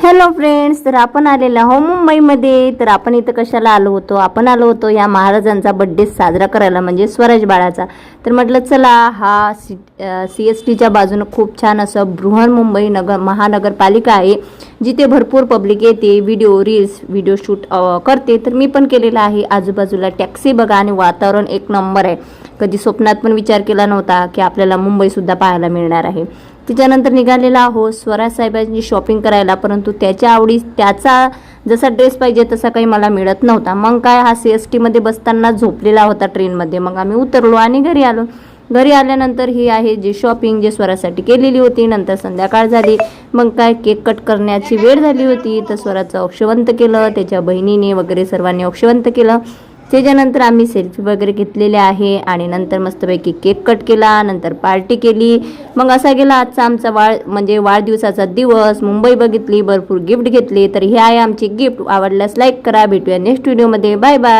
Hello friends, तर आपण आलेलो आहो मुंबईमध्ये. तर आपण इथं कशाला आलो होतो? आपण आलो होतो या महाराजांचा बड्डे साजरा करायला, म्हणजे स्वराज बाळाचा. तर म्हटलं चला, हा CSTच्या बाजूनं खूप छान असं बृहन्मुंबई महानगरपालिका आहे, जिथे भरपूर पब्लिक येते, व्हिडिओ शूट करते. तर मी पण केलेला आहे. आजूबाजूला टॅक्सी बघा आणि वातावरण एक नंबर आहे. कधी स्वप्नात पण विचार केला नव्हता की आपल्याला मुंबईसुद्धा पाहायला मिळणार आहे. त्याच्यानंतर निघालेला आहोत स्वराज साहेबांची शॉपिंग करायला, परंतु त्याचा जसा ड्रेस पाहिजे तसा काही मला मिळत नव्हता. मग काय, हा CSTमध्ये बसताना झोपलेला होता ट्रेनमध्ये. मग आम्ही उतरलो आणि घरी आलो. घरी आल्यानंतर ही आहे जी शॉपिंग जे स्वरासाठी केलेली होती. नंतर संध्याकाळ झाली, मग काय केक कट करण्याची वेळ झाली होती. तर स्वराचं औक्षवंत केलं, त्याच्या बहिणीने वगैरे सर्वांनी औक्षवंत केलं. त्याच्यानंतर आम्ही सेल्फी वगैरे घेतलेले आहे आणि नंतर मस्तपैकी केक कट केला, नंतर पार्टी केली. मग असा गेला आजचा आमचा वाढदिवसाचा दिवस. मुंबई बघितली, भरपूर गिफ्ट घेतले. तर हे आहे आमचे गिफ्ट. आवडल्यास लाईक करा. भेटूया नेक्स्ट व्हिडिओमध्ये. Bye bye.